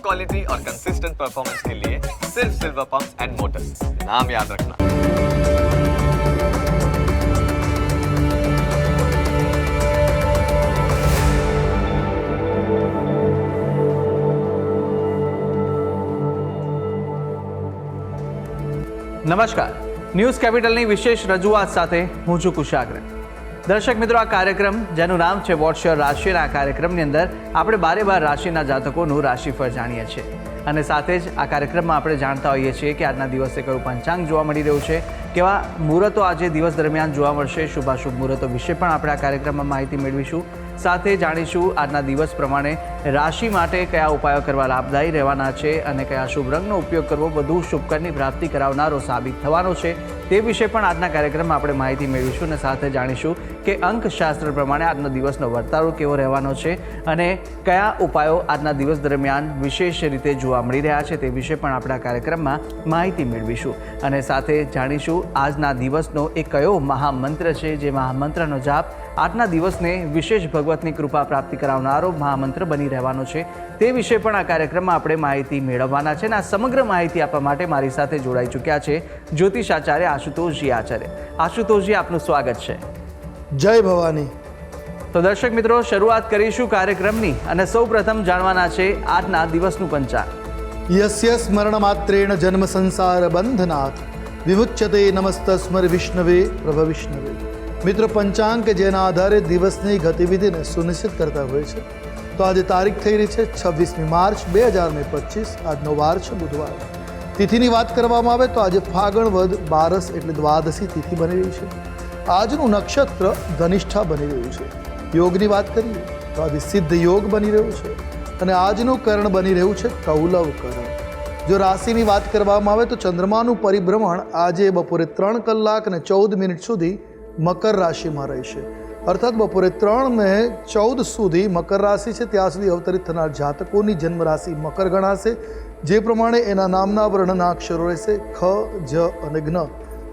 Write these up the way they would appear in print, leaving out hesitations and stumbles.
Quality और consistent performance के लिए सिर्फ सिल्वर पंप्स एंड मोटर्स, नाम याद रखना। નમસ્કાર, ન્યૂઝ કેપિટલની વિશેષ રજૂઆત સાથે હું છું કુશાગ્ર. દર્શક મિત્રો, આ કાર્યક્રમ જેનું નામ છે વોટ્સ યોર રાશિ, આ કાર્યક્રમની અંદર આપણે 12 રાશિના જાતકોનું રાશિફળ જાણીએ છીએ અને સાથે જ આ કાર્યક્રમમાં આપણે જાણતા હોઈએ છીએ કે આજના દિવસે કયું પંચાંગ જોવા મળી રહ્યું છે, કેવા મુહૂર્તો આજે દિવસ દરમિયાન જોવા મળશે, શુભાશુભ મુહૂર્તો વિશે પણ આપણે આ કાર્યક્રમમાં માહિતી મેળવીશું. સાથે જાણીશું આજના દિવસ પ્રમાણે રાશિ માટે કયા ઉપાયો કરવા લાભદાયી રહેવાના છે અને કયા શુભ રંગનો ઉપયોગ કરવો વધુ શુભકરની પ્રાપ્તિ કરાવનારો સાબિત થવાનો છે તે વિશે પણ આજના કાર્યક્રમમાં આપણે માહિતી મેળવીશું અને સાથે જાણીશું કે અંકશાસ્ત્ર પ્રમાણે આજનો દિવસનો વર્તારો કેવો રહેવાનો છે અને કયા ઉપાયો આજના દિવસ દરમિયાન વિશેષ રીતે જોવા મળી રહ્યા છે તે વિશે પણ આપણે આ કાર્યક્રમમાં માહિતી મેળવીશું અને સાથે જાણીશું આજના દિવસનો એ કયો મહામંત્ર છે જે મહામંત્રનો જાપ આજના દિવસને વિશેષ ભગવતની કૃપા પ્રાપ્તિ કરાવનારો મહામંત્ર બની રહેવાનો છે તે વિશે પણ આ કાર્યક્રમમાં આપણે માહિતી મેળવવાના છે અને આ સમગ્ર માહિતી આપવા માટે મારી સાથે જોડાઈ ચૂક્યા છે જ્યોતિષાચાર્ય આશુતોષજી આચાર્ય. આશુતોષજી, આપનું સ્વાગત છે. જય ભવાની. તો દર્શક મિત્રો, શરૂઆત કરીશું કાર્યક્રમની અને સૌ પ્રથમ જાણવાના છે આજના દિવસનું પંચાંગ. યસ્ય સ્મરણ માત્રેણ જન્મ સંસાર બંધનાથ વિમુચ્યતે નમસ્તસ્મર વિષ્ણવે પ્રભ વિષ્ણવે. મિત્રો, પંચાંગ કે જેના આધારે દિવસની ગતિવિધિને સુનિશ્ચિત કરતા હોય છે. તો આજે તારીખ થઈ રહી છે 26મી માર્ચ 2025. આજનો વાર છે બુધવાર. તિથિની વાત કરવામાં આવે તો આજે ફાગણ વદ 12 એટલે દ્વાદશી તિથિ બની રહી છે. આજનું નક્ષત્ર ધનિષ્ઠા બની રહ્યું છે. યોગની વાત કરીએ તો આજે સિદ્ધ યોગ બની રહ્યું છે અને આજનું કરણ બની રહ્યું છે કૌલવ કરણ. જો રાશિની વાત કરવામાં આવે તો ચંદ્રમાનું પરિભ્રમણ આજે બપોરે 3 કલાક અને 14 મિનિટ સુધી મકર રાશિમાં રહેશે. અર્થાત બપોરે 3:14 સુધી મકર રાશિ છે ત્યાં સુધી અવતરિત થનાર જાતકોની જન્મ રાશિ મકર ગણાશે. જે પ્રમાણે એના નામના વર્ણના અક્ષરો રહેશે ખ, જ અને જ્ઞ,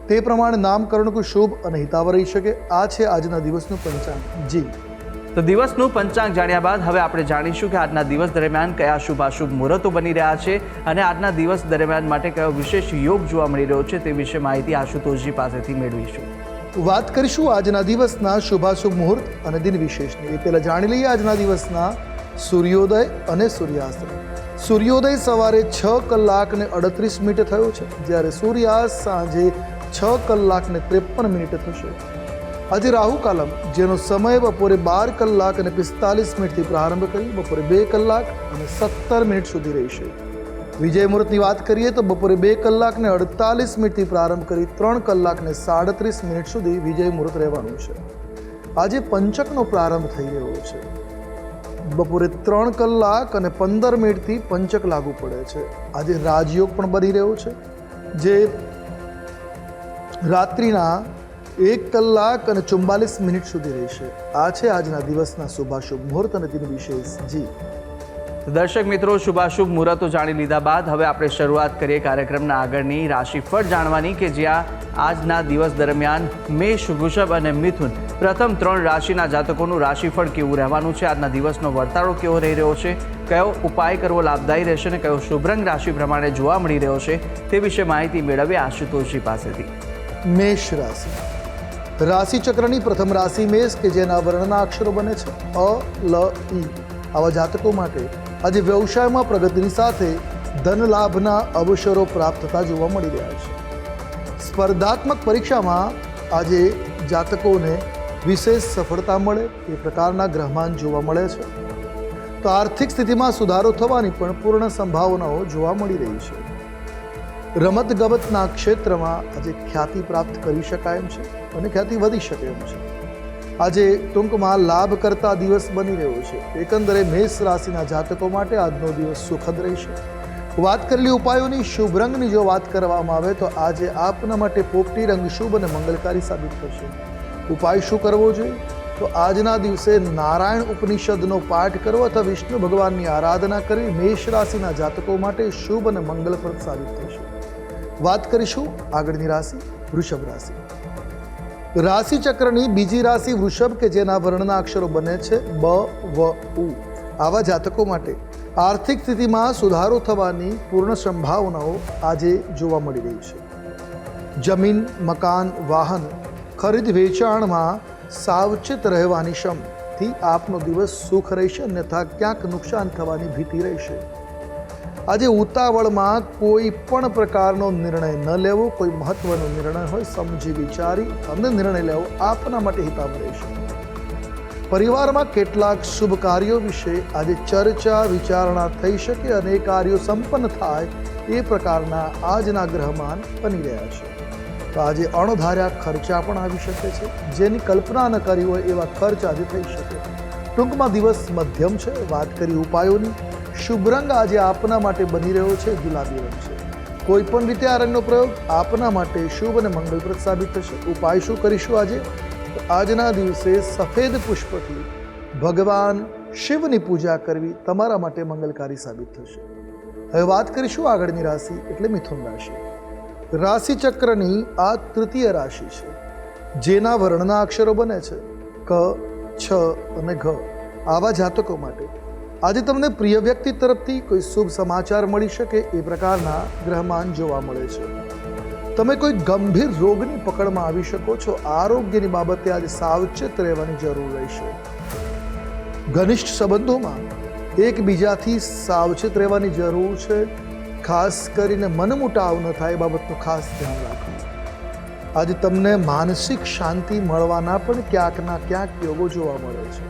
તે પ્રમાણે નામકરણ કોઈ શુભ અને હિતાવ રહી શકે. આ છે આજના દિવસનું પંચાંગ. જી, તો દિવસનું પંચાંગ જાણ્યા બાદ હવે આપણે જાણીશું કે આજના દિવસ દરમિયાન કયા શુભાશુભ મુહૂર્તો બની રહ્યા છે અને આજના દિવસ દરમિયાન માટે કયો વિશેષ યોગ જોવા મળી રહ્યો છે તે વિશે માહિતી આશુતોષજી પાસેથી મેળવીશું. વાત કરીશું આજના દિવસના શુભાશુભ મુહૂર્ત અને દિન વિશેષની. એ પહેલાં જાણી લઈએ આજના દિવસના સૂર્યોદય અને સૂર્યાસ્ત. સૂર્યોદય સવારે 6 કલાક અને 38 મિનિટે થયો છે, જ્યારે સૂર્યાસ્ત સાંજે 6 કલાક અને 53 મિનિટે થશે. આજે રાહુ કાલમ, જેનો સમય બપોરે 12 કલાક અને 45 મિનિટથી પ્રારંભ કરી બપોરે 2 કલાક અને 17 મિનિટ સુધી રહેશે. વિજય મુહૂર્તની વાત કરીએ તો બપોરે 2 કલાક ને 48 મિનિટથી પ્રારંભ કરી 3 કલાક ને 37 મિનિટ સુધી વિજય મુહૂર્ત રહેવાનું છે. આજે પંચકનો પ્રારંભ થઈ રહ્યો છે. બપોરે 3 કલાક અને 15 મિનિટથી પંચક લાગુ પડે છે. આજે રાજયોગ પણ બની રહ્યો છે, જે રાત્રિના 1 કલાક અને 44 મિનિટ સુધી રહેશે. આ છે આજના દિવસના શુભાશુભ મુહૂર્ત અને તેની વિશેષ. જી દર્શક મિત્રો, શુભાશુભ મુહૂર્તો જાણી લીધા બાદ હવે આપણે શરૂઆત કરીએ કાર્યક્રમના આગળની રાશિફળ જાણવાની કે જ્યાં આજના દિવસ દરમિયાન મેષ, વૃષભ અને મિથુન પ્રથમ 3 રાશિના જાતકોનું રાશિફળ કેવું રહેવાનું છે, આજના દિવસનો વર્તારો કેવો રહી રહ્યો છે, કયો ઉપાય કરવો લાભદાયી રહેશે અને કયો શુભ રંગ રાશિ પ્રમાણે જોવા મળી રહ્યો છે તે વિશે માહિતી મેળવીએ આશુતોષજી પાસેથી. મેષ રાશિ. રાશિ ચક્રની પ્રથમ રાશિ મેષ કે જેના વર્ણના અક્ષરો બને છે અ, લ, ઈ. આવા જાતકો માટે આજે વ્યવસાયમાં પ્રગતિની સાથે ધન લાભના અવસરો પ્રાપ્ત થતા જોવા મળી રહ્યા છે. સ્પર્ધાત્મક પરીક્ષામાં આજે જાતકોને વિશેષ સફળતા મળે એ પ્રકારના ગ્રહમાન જોવા મળે છે. તો આર્થિક સ્થિતિમાં સુધારો થવાની પણ પૂર્ણ સંભાવનાઓ જોવા મળી રહી છે. રમતગમતના ક્ષેત્રમાં આજે ખ્યાતિ પ્રાપ્ત કરી શકાય એમ છે અને ખ્યાતિ વધી શકે એમ છે. આજે ટૂંકમાં લાભ કરતા દિવસ બની રહ્યો છે. એકંદરે મેષ રાશિના જાતકો માટે આજનો દિવસ સુખદ રહેશે. વાત કરેલી ઉપાયોની શુભ રંગની જો વાત કરવામાં આવે તો આજે આપના માટે પોપટી રંગ શુભ અને મંગલકારી સાબિત થશે. ઉપાય શું કરવો જોઈએ? તો આજના દિવસે નારાયણ ઉપનિષદનો પાઠ કરવો અથવા વિષ્ણુ ભગવાનની આરાધના કરવી મેષ રાશિના જાતકો માટે શુભ અને મંગલપ્રદ સાબિત થશે. વાત કરીશું આગળની રાશિ વૃષભ રાશિ. રાશિ ચક્રની બીજી રાશિ વૃષભ કે જેના વર્ણના અક્ષરો બને છે બ, વ, ઉ. આવા જાતકો માટે આર્થિક સ્થિતિમાં સુધારો થવાની પૂર્ણ સંભાવનાઓ આજે જોવા મળી રહી છે. જમીન, મકાન, વાહન ખરીદ વેચાણમાં સાવચેત રહેવાની શમથી આપનો દિવસ સુખ રહેશે, અન્યથા ક્યાંક નુકસાન થવાની ભીતિ રહેશે. આજે ઉતાવળમાં કોઈ પણ પ્રકારનો નિર્ણય ન લેવો. કોઈ મહત્વનો નિર્ણય હોય સમજી વિચારી અને નિર્ણય લેવો આપના માટે હિતાવ રહેશે. પરિવારમાં કેટલાક શુભ કાર્યો વિશે આજે ચર્ચા વિચારણા થઈ શકે અને એ કાર્યો સંપન્ન થાય એ પ્રકારના આજના ગ્રહમાન બની રહ્યા છે. તો આજે અણધાર્યા ખર્ચા પણ આવી શકે છે. જેની કલ્પના ન કરી હોય એવા ખર્ચ આજે થઈ શકે. ટૂંકમાં દિવસ મધ્યમ છે. વાત કરી ઉપાયોની, શુભ રંગ આજે આપના માટે બની રહ્યો છે ગુલાબી રંગ છે. કોઈ પણ રીતે આ રંગનો પ્રયોગ આપના માટે શુભ અને મંગલપ્રદ સાબિત થશે. ઉપાય શું કરીશું આજે? આજના દિવસે સફેદ પુષ્પથી ભગવાન શિવની પૂજા કરવી તમારા માટે મંગલકારી સાબિત થશે. હવે વાત કરીશું આગળની રાશિ એટલે મિથુન રાશિ. રાશિ ચક્રની આ તૃતીય રાશિ છે, જેના વર્ણના અક્ષરો બને છે ક, છ અને ઘ. આવા જાતકો માટે આજે તમને પ્રિય વ્યક્તિ તરફથી કોઈ શુભ સમાચાર મળી શકે એ પ્રકારના ગ્રહમાન જોવા મળે છે. તમે કોઈ ગંભીર રોગની પકડમાં આવી શકો છો. આરોગ્યની બાબતે આજે સાવચેત રહેવાની જરૂર રહેશે. ઘનિષ્ઠ સંબંધોમાં એકબીજાથી સાવચેત રહેવાની જરૂર છે. ખાસ કરીને મનમુટાવ ન થાય એ બાબતનું ખાસ ધ્યાન રાખવું. આજે તમને માનસિક શાંતિ મળવાના પણ ક્યાંકના ક્યાંક યોગો જોવા મળે છે.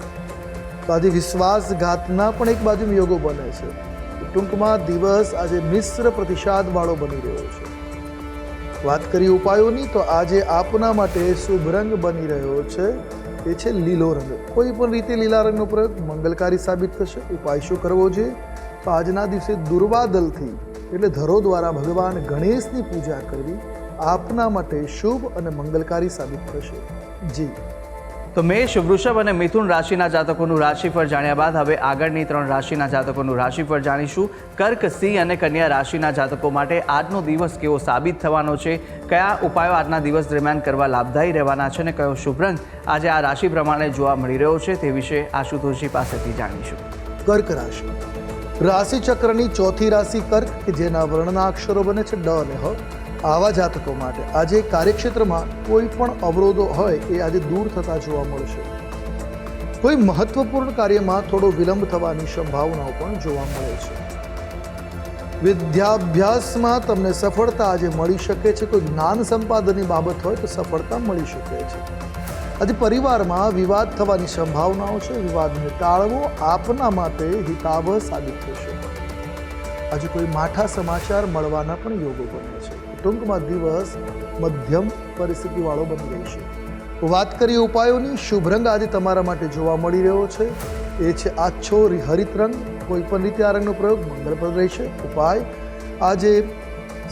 તો આજે વિશ્વાસઘાતના પણ એક બાજુ યોગો બને છે. ટૂંકમાં દિવસ આજે મિશ્ર પ્રતિસાદવાળો બની રહ્યો છે. વાત કરી ઉપાયોની, તો આજે આપના માટે શુભ રંગ બની રહ્યો છે એ છે લીલો રંગ. કોઈ પણ રીતે લીલા રંગનો પ્રયોગ મંગલકારી સાબિત થશે. ઉપાય શું કરવો જોઈએ? તો આજના દિવસે દુર્વાદલથી એટલે ધરો દ્વારા ભગવાન ગણેશની પૂજા કરવી આપના માટે શુભ અને મંગલકારી સાબિત થશે. જી. તો મેષ, વૃષભ અને મિથુન રાશિના જાતકોનું રાશિફળ જાણ્યા બાદ હવે આગળની 3 રાશિના જાતકોનું રાશિફળ જાણીશું. કર્ક, સિંહ અને કન્યા રાશિના જાતકો માટે આજનો દિવસ કેવો સાબિત થવાનો છે, કયા ઉપાયો આજના દિવસ દરમિયાન કરવા લાભદાયી રહેવાના છે અને કયો શુભ રંગ આજે આ રાશિ પ્રમાણે જોવા મળી રહ્યો છે તે વિશે આશુતોષજી પાસેથી જાણીશું. કર્ક રાશિ. રાશિ ચક્રની ચોથી રાશિ કર્ક, કે જેના વર્ણના અક્ષરો બને છે ડ અને હ. આવા જાતકો માટે આજે કાર્યક્ષેત્રમાં કોઈ પણ અવરોધો હોય એ આજે દૂર થતા જોવા મળશે. કોઈ મહત્વપૂર્ણ કાર્યમાં થોડો વિલંબ થવાની સંભાવનાઓ પણ જોવા મળે છે. વિદ્યાભ્યાસમાં તમને સફળતા આજે મળી શકે છે. કોઈ જ્ઞાન સંપાદનની બાબત હોય તો સફળતા મળી શકે છે. આજે પરિવારમાં વિવાદ થવાની સંભાવનાઓ છે. વિવાદને ટાળવો આપના માટે હિતાવહ સાબિત થશે. આજે કોઈ માઠા સમાચાર મળવાના પણ યોગો બને છે. ટૂંકમાં દિવસ મધ્યમ પરિસ્થિતિવાળો બની રહેશે. વાત કરીએ ઉપાયોની, શુભ રંગ આજે તમારા માટે જોવા મળી રહ્યો છે એ છે આછો હરિત રંગ. કોઈ પણ રીતે આ રંગનો પ્રયોગ મંગળપ્રદ રહેશે. ઉપાય આજે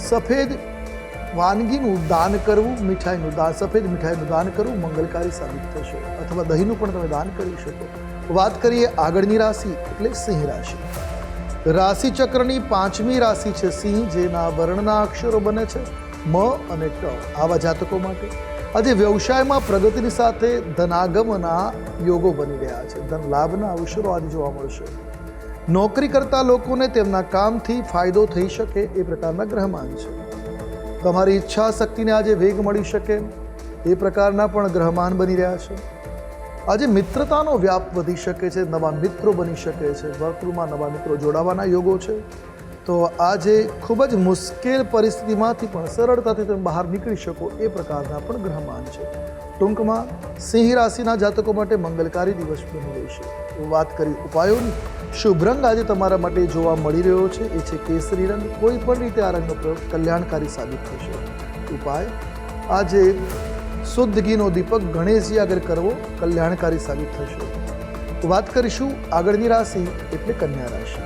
સફેદ વાનગીનું દાન કરવું, મીઠાઈનું દાન, સફેદ મીઠાઈનું દાન કરવું મંગલકારી સાબિત થશે, અથવા દહીંનું પણ તમે દાન કરી શકો. વાત કરીએ આગળની રાશિ એટલે સિંહ રાશિ. રાશિ ચક્રની 5મી રાશિ છે સિંહ, જેના વર્ણના અક્ષરો બને છે મ અને ટ. આવા જાતકો માટે આજે વ્યવસાયમાં પ્રગતિની સાથે ધનાગમના યોગો બની રહ્યા છે. ધન લાભના અવસરો આજે જોવા મળશે. નોકરી કરતા લોકોને તેમના કામથી ફાયદો થઈ શકે એ પ્રકારના ગ્રહમાન છે. તમારી ઈચ્છા શક્તિને આજે વેગ મળી શકે એ પ્રકારના પણ ગ્રહમાન બની રહ્યા છે. આજે મિત્રતાનો વ્યાપ વધી શકે છે. નવા મિત્રો બની શકે છે. વર્તુળમાં નવા મિત્રો જોડાવાના યોગો છે. તો આજે ખૂબ જ મુશ્કેલ પરિસ્થિતિમાંથી પણ સરળતાથી તમે બહાર નીકળી શકો એ પ્રકારના પણ ગ્રહમાન છે. ટૂંકમાં સિંહ રાશિના જાતકો માટે મંગલકારી દિવસ બની રહેશે. વાત કરી ઉપાયોની, શુભ રંગ આજે તમારા માટે જોવા મળી રહ્યો છે એ છે કેસરી રંગ. કોઈ પણ રીતે આ રંગનો પ્રયોગ કલ્યાણકારી સાબિત થશે. ઉપાય આજે શુદ્ધ ઘીનો દીપક ગણેશજી આગળ કરવો કલ્યાણકારી સાબિત થશે. વાત કરીશું આગળની રાશિ એટલે કન્યા રાશિ.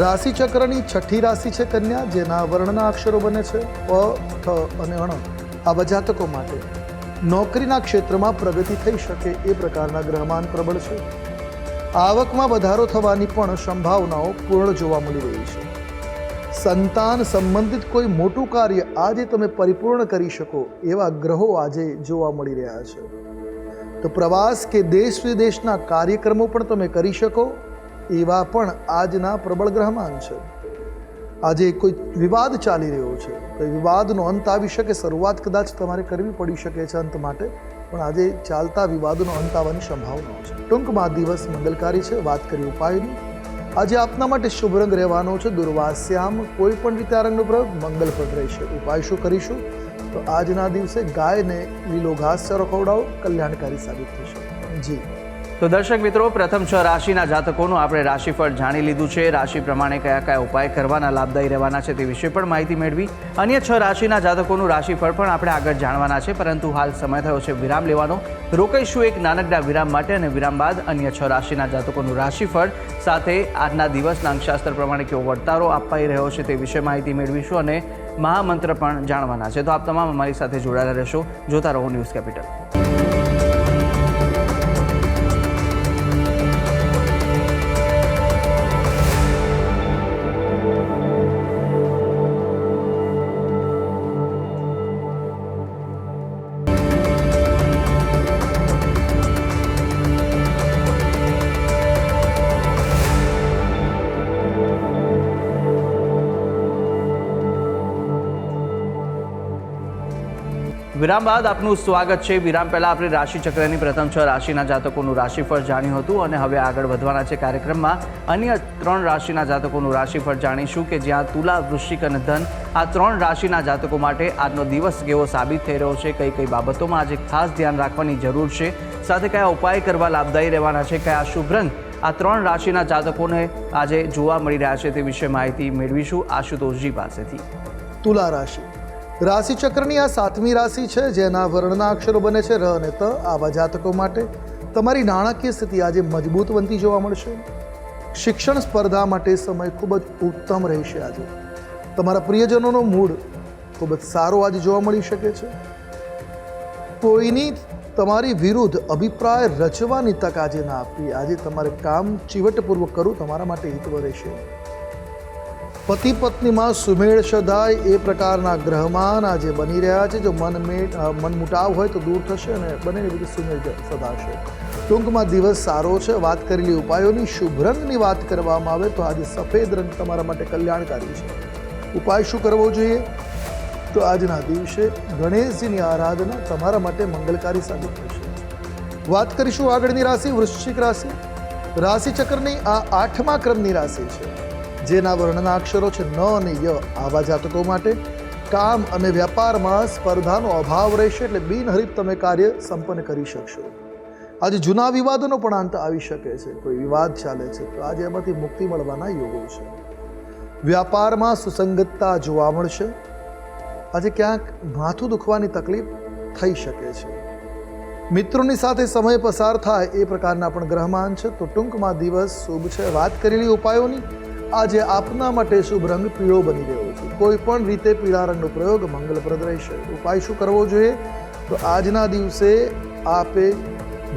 રાશિ ચક્રની 6ઠી રાશિ છે કન્યા, જેના વર્ણના અક્ષરો બને છે પ, ઠ અને અણ. આવા જાતકો માટે નોકરીના ક્ષેત્રમાં પ્રગતિ થઈ શકે એ પ્રકારના ગ્રહમાન પ્રબળ છે. આવકમાં વધારો થવાની પણ સંભાવનાઓ પૂર્ણ જોવા મળી રહી છે. સંતાન સંબંધિત કોઈ મોટું કાર્ય આજે તમે પરિપૂર્ણ કરી શકો એવા ગ્રહો આજે જોવા મળી રહ્યા છે. તો પ્રવાસ કે દેશ વિદેશના કાર્યક્રમો પણ તમે કરી શકો એવા પણ આજના પ્રબળ ગ્રહમાન છે. આજે કોઈ વિવાદ ચાલી રહ્યો છે, કોઈ વિવાદનો અંત આવી શકે, શરૂઆત કદાચ તમારે કરવી પડી શકે છે અંત માટે, પણ આજે ચાલતા વિવાદનો અંત આવવાની સંભાવનાઓ છે. ટૂંકમાં દિવસ મંગલકારી છે. વાત કરી ઉપાયની, આજે આપના માટે શુભ રંગ રહેવાનો છે દુર્વાશ્યામ. કોઈ પણ રીતે આ રંગનો પ્રયોગ મંગલપ્રદ રહેશે. ઉપાય શું કરીશું? તો આજના દિવસે ગાયને લીલો ઘાસચારો ખવડાવો, કલ્યાણકારી સાબિત થશે. જી તો દર્શક મિત્રો, પ્રથમ 6 રાશિના જાતકોનું આપણે રાશિફળ જાણી લીધું છે. રાશિ પ્રમાણે કયા કયા ઉપાય કરવાના લાભદાયી રહેવાના છે તે વિશે પણ માહિતી મેળવી. અન્ય 6 રાશિના જાતકોનું રાશિફળ પણ આપણે આગળ જાણવાના છે, પરંતુ હાલ સમય થયો છે વિરામ લેવાનો. રોકાઈશું એક નાનકડા વિરામ માટે, અને વિરામ બાદ અન્ય 6 રાશિના જાતકોનું રાશિફળ સાથે આજના દિવસના અંકશાસ્ત્ર પ્રમાણે કેવો વર્તારો અપાઈ રહ્યો છે તે વિશે માહિતી મેળવીશું, અને મહામંત્ર પણ જાણવાના છે. તો આપ તમામ અમારી સાથે જોડાયેલા રહેશો. જોતા રહો ન્યૂઝ કેપિટલ. વિરામ બાદ આપનું સ્વાગત છે. વિરામ પહેલા આપણે રાશિચક્રની પ્રથમ 6 રાશિના જાતકોનું રાશિફળ જાણ્યું હતું, અને હવે આગળ વધવાના છે કાર્યક્રમમાં. અન્ય 3 રાશિના જાતકોનું રાશિફળ જાણીશું, કે જ્યાં તુલા, વૃશ્ચિક અને ધન આ 3 રાશિના જાતકો માટે આજનો દિવસ કેવો સાબિત થઈ રહ્યો છે, કઈ કઈ બાબતોમાં આજે ખાસ ધ્યાન રાખવાની જરૂર છે, સાથે કયા ઉપાય કરવા લાભદાયી રહેવાના છે, કયા શુભ રંગ આ 3 રાશિના જાતકોને આજે જોવા મળી રહ્યા છે તે વિશે માહિતી મેળવીશું આશુતોષજી પાસેથી. તુલા રાશિ રાશિચક્રની આ 7મી રાશિ છે, જેના વર્ણના અક્ષરો બને છે ર અને ત. આવા જાતકો માટે તમારી નાણાકીય સ્થિતિ આજે મજબૂત બનતી જોવા મળશે. શિક્ષણ સ્પર્ધા માટે સમય ખૂબ જ ઉત્તમ રહેશે. આજે તમારા પ્રિયજનોનો મૂડ ખૂબ જ સારો આજે જોવા મળી શકે છે. કોઈની તમારી વિરુદ્ધ અભિપ્રાય રચવાની તક આજે ના આપવી. આજે તમારે કામ ચીવટપૂર્વક કરવું તમારા માટે હિતવ રહેશે. પતિ પત્નીમાં સુમેળ સધાય એ પ્રકારના ગ્રહમાન આજે બની રહ્યા છે. જો મનમુટાવ હોય તો દૂર થશે, અને બંનેની બધી સુમેળ સધાશે. ટૂંકમાં દિવસ સારો છે. વાત કરેલી ઉપાયોની શુભ રંગની વાત કરવામાં આવે તો આજે સફેદ રંગ તમારા માટે કલ્યાણકારી છે. ઉપાય શું કરવો જોઈએ? તો આજના દિવસે ગણેશજીની આરાધના તમારા માટે મંગલકારી સાબિત થશે. વાત કરીશું આગળની રાશિ વૃશ્ચિક રાશિ. રાશિચક્રની આ 8મા ક્રમની રાશિ છે, જેના વર્ણના અક્ષરો છે ન અને ય. આવા જાતકો માટે કામ અને વ્યાપારમાં સ્પર્ધાનો અભાવ રહેશે, એટલે બિનહરીફ તમે કાર્ય સંપન્ન કરી શકશો. આજે જૂના વિવાદોનો પણ અંત આવી શકે છે. કોઈ વિવાદ ચાલે છે તો આજે એમાંથી મુક્તિ મળવાના યોગો છે. વ્યાપારમાં સુસંગતતા જોવા મળશે. આજે ક્યાંક માથું દુખવાની તકલીફ થઈ શકે છે. મિત્રોની સાથે સમય પસાર થાય એ પ્રકારના પણ ગ્રહમાન છે. તો ટૂંકમાં દિવસ શુભ છે. વાત કરેલી ઉપાયોની આજે આપના માટે શુભ રંગ પીળો બની રહ્યો છે. કોઈ પણ રીતે પીળા રંગનો પ્રયોગ મંગલપ્રદ રહેશે. ઉપાય શું કરવો જોઈએ? તો આજના દિવસે આપે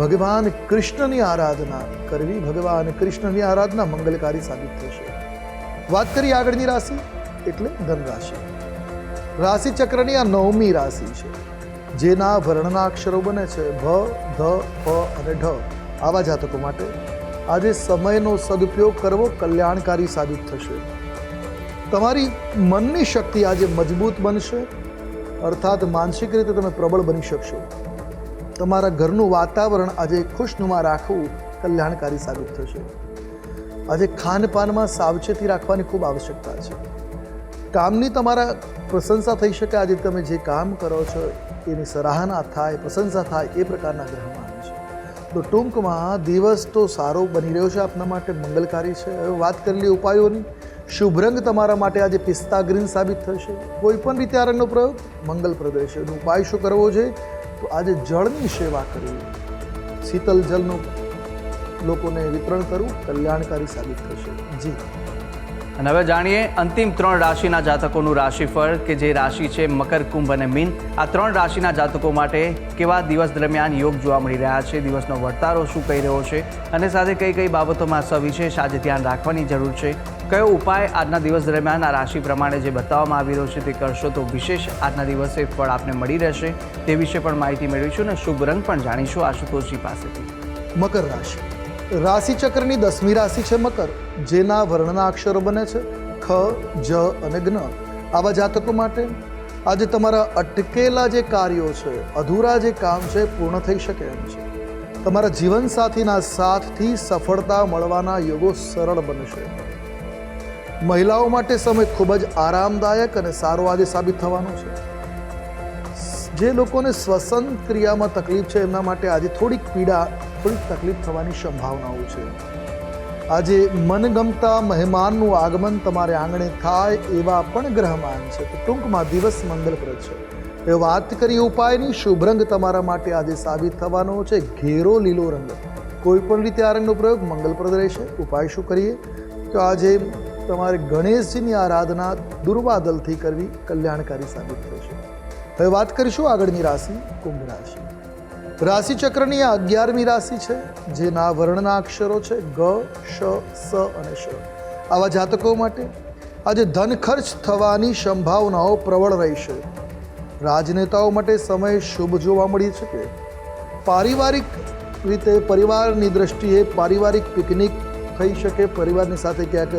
ભગવાન કૃષ્ણની આરાધના કરવી. ભગવાન કૃષ્ણની આરાધના મંગલકારી સાબિત થશે. વાત કરીએ આગળની રાશિ એટલે ધન રાશિ. રાશિ ચક્રની આ 9મી રાશિ છે, જેના વર્ણના અક્ષરો બને છે ભ, ધ, ફ અને ઢ. આવા જાતકો માટે આજે સમયનો સદુપયોગ કરવો કલ્યાણકારી સાબિત થશે. તમારી મનની શક્તિ આજે મજબૂત બનશે, અર્થાત માનસિક રીતે તમે પ્રબળ બની શકશો. તમારા ઘરનું વાતાવરણ આજે ખુશનુમા રાખવું કલ્યાણકારી સાબિત થશે. આજે ખાનપાનમાં સાવચેતી રાખવાની ખૂબ આવશ્યકતા છે. કામની તમારા પ્રશંસા થઈ શકે. આજે તમે જે કામ કરો છો એની સરાહના થાય, પ્રશંસા થાય એ પ્રકારના ગ્રહમાન છે. તો ટૂંકમાં દિવસ તો સારો બની રહ્યો છે, આપના માટે મંગલકારી છે. હવે વાત કરેલી ઉપાયોની શુભ રંગ તમારા માટે આજે પિસ્તા ગ્રીન સાબિત થશે. કોઈ પણ રીતે આ રંગનો પ્રયોગ મંગલપ્રદ રહેશે. ઉપાય શું કરવો જોઈએ? તો આજે જળની સેવા કરવી, શીતલ જળનું લોકોને વિતરણ કરવું કલ્યાણકારી સાબિત થશે. જી. અને હવે જાણીએ અંતિમ 3 રાશિના જાતકોનું રાશિફળ, કે જે રાશિ છે મકર, કુંભ અને મીન. આ 3 રાશિના જાતકો માટે કેવા દિવસ દરમિયાન યોગ જોવા મળી રહ્યા છે, દિવસનો વર્તારો શું કહી રહ્યો છે, અને સાથે કઈ કઈ બાબતોમાં સવિશેષ આજે ધ્યાન રાખવાની જરૂર છે, કયો ઉપાય આજના દિવસ દરમિયાન આ રાશિ પ્રમાણે જે બતાવવામાં આવી રહ્યો છે તે કરશો તો વિશેષ આજના દિવસે ફળ આપને મળી રહેશે, તે વિશે પણ માહિતી મેળવીશું, અને શુભ રંગ પણ જાણીશું આશુતોષજી પાસેથી. મકર રાશિ રાશિચક્રની 10મી રાશિ છે મકર, જેના વર્ણના અક્ષરો બને છે ખ, જ અને જ્ઞ. આવા જાતકો માટે આજે તમારા અટકેલા જે કાર્યો છે, અધૂરા જે કામ છે, પૂર્ણ થઈ શકે એમ છે. તમારા જીવનસાથીના સાથથી સફળતા મળવાના યોગો સરળ બનશે. મહિલાઓ માટે સમય ખૂબ જ આરામદાયક અને સારો આજે સાબિત થવાનો છે. જે લોકોને શ્વસન ક્રિયામાં તકલીફ છે એમના માટે આજે થોડીક તકલીફ થવાની સંભાવનાઓ છે. આજે મનગમતા મહેમાનનું આગમન તમારે આંગણે થાય એવા પણ ગ્રહમાન છે. તો ટૂંકમાં દિવસ મંગલપ્રદ છે. એ વાત કરી ઉપાયની, શુભ રંગ તમારા માટે આજે સાબિત થવાનો છે ઘેરો લીલો રંગ. કોઈ પણ રીતે આ રંગનો પ્રયોગ મંગલપ્રદ રહેશે. ઉપાય શું કરીએ તો આજે તમારે ગણેશજીની આરાધના દુર્વાદલથી કરવી કલ્યાણકારી સાબિત થશે. હવે વાત કરીશું આગળની રાશિ કુંભ રાશિ. રાશિચક્રની આ 11મી રાશિ છે, જેના વર્ણના અક્ષરો છે ગ, શ, સ અને શ. આવા જાતકો માટે આજે ધન ખર્ચ થવાની સંભાવનાઓ પ્રબળ રહેશે. રાજનેતાઓ માટે સમય શુભ જોવા મળી શકે. પારિવારિક રીતે પરિવારની દ્રષ્ટિએ પારિવારિક પિકનિક થઈ શકે. પરિવારની સાથે ક્યાંક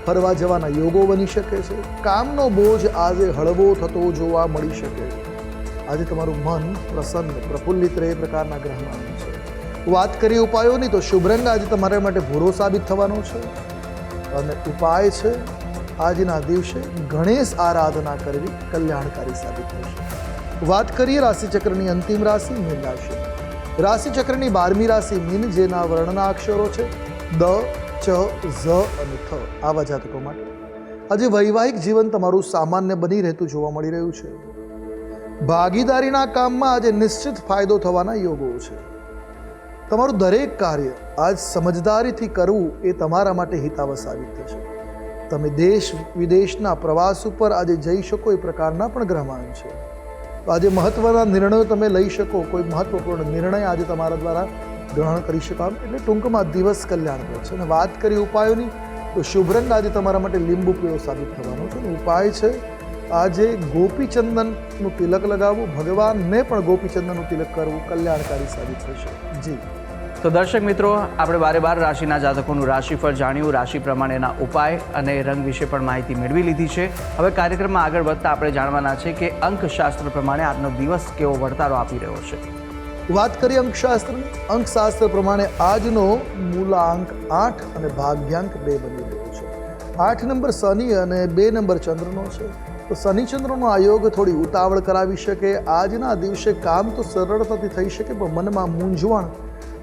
ફરવા જવાના યોગો બની શકે છે. કામનો બોજ આજે હળવો થતો જોવા મળી શકે. આજે તમારું મન પ્રસન્ન પ્રફુલ્લિત રહે એ પ્રકારના ગ્રહમાન છે. વાત કરીએ ઉપાયોની તો શુભ રંગ આજે તમારા માટે ભૂરો સાબિત થવાનો છે અને ઉપાય છે આજના દિવસે ગણેશ આરાધના કરવી કલ્યાણકારી સાબિત થશે. વાત કરીએ રાશિચક્રની અંતિમ રાશિ મીન રાશિ. રાશિચક્રની 12મી રાશિ મીન, જેના વર્ણના અક્ષરો છે દ, ચ, ઝ અને થ. આવા જાતકો માટે આજે વૈવાહિક જીવન તમારું સામાન્ય બની રહેતું જોવા મળી રહ્યું છે. ભાગીદારીના કામમાં આજે નિશ્ચિત ફાયદો થવાના યોગો છે. તમારું દરેક કાર્ય આજ સમજદારીથી કરવું એ તમારા માટે હિતાવહ સાબિત થશે. તમે દેશ વિદેશના પ્રવાસ ઉપર આજે જઈ શકો એ પ્રકારના પણ ગ્રહમાન છે. આજે મહત્વના નિર્ણયો તમે લઈ શકો. કોઈ મહત્વપૂર્ણ નિર્ણય આજે તમારા દ્વારા ગ્રહણ કરી શકાય. એટલે ટૂંકમાં દિવસ કલ્યાણપ્રદ છે. અને વાત કરી ઉપાયોની તો શુભ રંગ આજે તમારા માટે લીંબુ પીળો સાબિત થવાનો છે. ઉપાય છે આજે ગોપીચંદનનું તિલક લગાવવું, ભગવાનને પણ ગોપીચંદનનું તિલક કરવું કલ્યાણકારી સાબિત થશે. જી તો દર્શક મિત્રો, આપણે બારે બાર રાશિના જાતકોનું રાશિફળ જાણ્યું, રાશિ પ્રમાણેના ઉપાય અને રંગ વિશે પણ માહિતી મેળવી લીધી છે. હવે કાર્યક્રમમાં આગળ વધતા આપણે જાણવાના છે કે અંકશાસ્ત્ર પ્રમાણે આજનો દિવસ કેવો વર્તારો આપી રહ્યો છે. વાત કરીએ અંકશાસ્ત્ર પ્રમાણે આજનો મૂલાંક 8 અને ભાગ્યાંક 2 બની રહ્યો છે. 8 નંબર શનિ અને 2 નંબર ચંદ્રનો છે. તો શનિચંદ્રનો આયોગ થોડી ઉતાવળ કરાવી શકે. આજના દિવસે કામ તો સરળતાથી થઈ શકે, પણ મનમાં મૂંઝવણ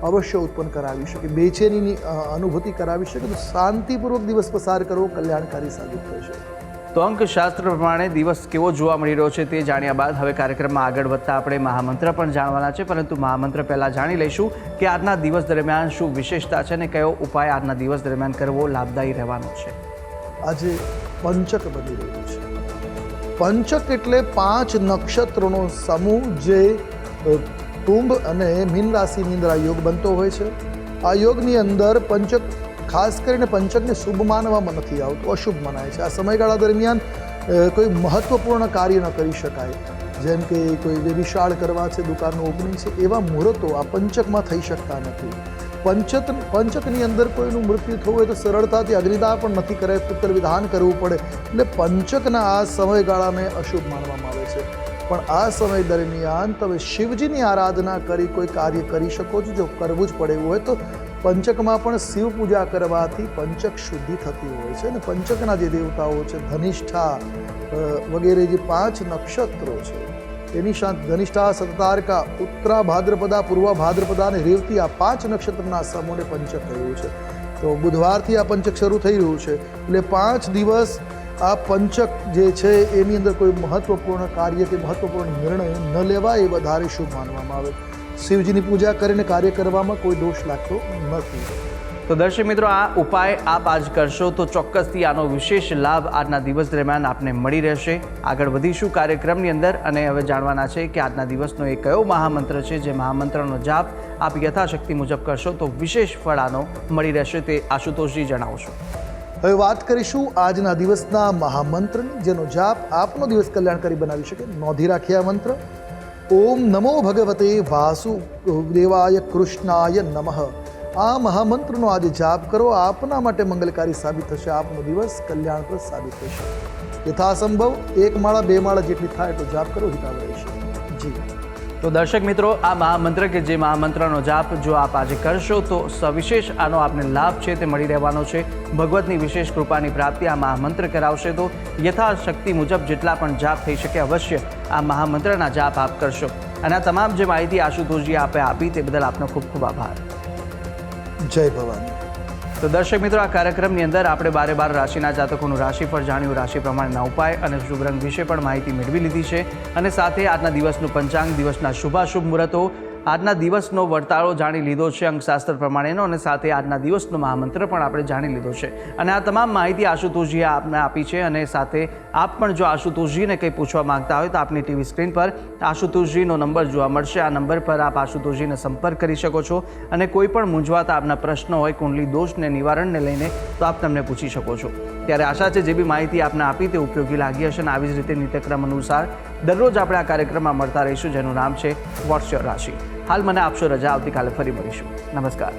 અવશ્ય ઉત્પન્ન કરાવી શકે, બેચેનીની અનુભૂતિ કરાવી શકે. તો શાંતિપૂર્વક દિવસ પસાર કરવો કલ્યાણકારી સાબિત થશે. તો અંકશાસ્ત્ર પ્રમાણે દિવસ કેવો જોવા મળી રહ્યો છે તે જાણ્યા બાદ હવે કાર્યક્રમમાં આગળ વધતા આપણે મહામંત્ર પણ જાણવાના છે. પરંતુ મહામંત્ર પહેલાં જાણી લઈશું કે આજના દિવસ દરમિયાન શું વિશેષતા છે અને કયો ઉપાય આજના દિવસ દરમિયાન કરવો લાભદાયી રહેવાનો છે. આજે પંચક બની રહ્યું છે. પંચક એટલે 5 નક્ષત્રોનો સમૂહ જે કુંભ અને મીન રાશિની અંદર આ યોગ બનતો હોય છે. આ યોગની અંદર પંચક, ખાસ કરીને પંચકને શુભ માનવામાં નથી આવતું, અશુભ મનાય છે. આ સમયગાળા દરમિયાન કોઈ મહત્વપૂર્ણ કાર્ય ન કરી શકાય. જેમ કે કોઈ વ્યભિચાર કરવા છે, દુકાનનું ઓપનિંગ છે, એવા મુહૂર્તો આ પંચકમાં થઈ શકતા નથી. પંચકની અંદર કોઈનું મૃત્યુ થવું હોય તો સરળતાથી અગ્નિદાહ પણ નથી કરે, પિતૃ વિધાન કરવું પડે. એટલે પંચકના આ સમયગાળાને અશુભ માનવામાં આવે છે. પણ આ સમય દરમિયાન તમે શિવજીની આરાધના કરી કોઈ કાર્ય કરી શકો છો. જો કરવું જ પડે એવું હોય તો પંચકમાં પણ શિવ પૂજા કરવાથી પંચક શુદ્ધિ થતી હોય છે. અને પંચકના જે દેવતાઓ છે, ધનિષ્ઠા વગેરે જે 5 નક્ષત્રો છે, એની સાથે ધનિષ્ઠા, સતતારકા, ઉત્તરા ભાદ્રપદા, પૂર્વા ભાદ્રપદા અને રેવતી, આ 5 નક્ષત્રના સમૂહને પંચક કહ્યું છે. તો બુધવારથી આ પંચક શરૂ થઈ રહ્યું છે. એટલે 5 દિવસ આ પંચક જે છે એની અંદર કોઈ મહત્વપૂર્ણ કાર્ય કે મહત્વપૂર્ણ નિર્ણય ન લેવા એ વધારે શુભ માનવામાં આવે. શિવજીની પૂજા કરીને કાર્ય કરવામાં કોઈ દોષ લાગતો નથી. તો દર્શક મિત્રો, આ ઉપાય આપ આજ કરશો તો ચોક્કસથી આનો વિશેષ લાભ આજના દિવસ દરમિયાન આપને મળી રહેશે. આગળ વધીશું કાર્યક્રમની અંદર અને હવે જાણવાના છે કે આજના દિવસનો એ કયો મહામંત્ર છે જે મહામંત્રનો જાપ આપ યથાશક્તિ મુજબ કરશો તો વિશેષ ફળ આનો મળી રહેશે. તે આશુતોષજી જણાવશો. હવે વાત કરીશું આજના દિવસના મહામંત્રની, જેનો જાપ આપનો દિવસ કલ્યાણકારી બનાવી શકે. નોંધી રાખીએ આ મંત્ર: ઓમ નમો ભગવતે વાસુદેવાય કૃષ્ણાય નમઃ. આ મહામંત્રનો આજે જાપ કરો. આપના માટે મંગલકારી સાબિત થશે. આપનો દિવસ કલ્યાણપ્રદ સાબિત થશે. યથાસંભવ 1 માળા 2 માળા જેટલી થાય તો જાપ કરો, હિતાવ રહેશે. જી. તો દર્શક મિત્રો, આ મહામંત્ર કે જે મહામંત્રનો જાપ જો આપ આજે કરશો તો સવિશેષ આનો આપને લાભ છે તે મળી રહેવાનો છે. ભગવતની વિશેષ કૃપાની પ્રાપ્તિ આ મહામંત્ર કરાવશે. તો યથાશક્તિ મુજબ જેટલા પણ જાપ થઈ શકે અવશ્ય આ મહામંત્રના જાપ આપ કરશો. અને આ તમામ જે માહિતી આશુતોષજી આપે આપી તે બદલ આપનો ખૂબ ખૂબ આભાર. જય ભવાની. તો દર્શક મિત્રો, આ કાર્યક્રમની અંદર આપણે 12 રાશિના જાતકોનું રાશિફળ જાણ્યું, રાશિ પ્રમાણેના ઉપાય અને શુભ રંગ વિશે પણ માહિતી મેળવી લીધી છે. અને સાથે આજના દિવસનું પંચાંગ, દિવસના શુભાશુભ મુહૂર્તો, આજના દિવસનો વર્તાળો જાણી લીધો છે અંકશાસ્ત્ર પ્રમાણેનો, અને સાથે આજના દિવસનો મહામંત્ર પણ આપણે જાણી લીધો છે. અને આ તમામ માહિતી આશુતોષજીએ આપને આપી છે. અને સાથે આપ પણ જો આશુતોષજીને કંઈ પૂછવા માંગતા હોય તો આપની ટીવી સ્ક્રીન પર આશુતોષજીનો નંબર જોવા મળશે. આ નંબર પર આપ આશુતોષજીને સંપર્ક કરી શકો છો. અને કોઈ પણ મૂંઝવાતા આપના પ્રશ્નો હોય કુંડલી દોષને નિવારણને લઈને તો આપ તમને પૂછી શકો છો. ત્યારે આશા છે જે બી માહિતી આપને આપી તે ઉપયોગી લાગી હશે. અને આવી જ રીતે નિત્યક્રમ અનુસાર દરરોજ આપણે આ કાર્યક્રમમાં મળતા રહીશું જેનું નામ છે વોટ્સ યોર રાશિ. હાલ મને આપશો રજા. આવતીકાલે ફરી મળીશું. નમસ્કાર.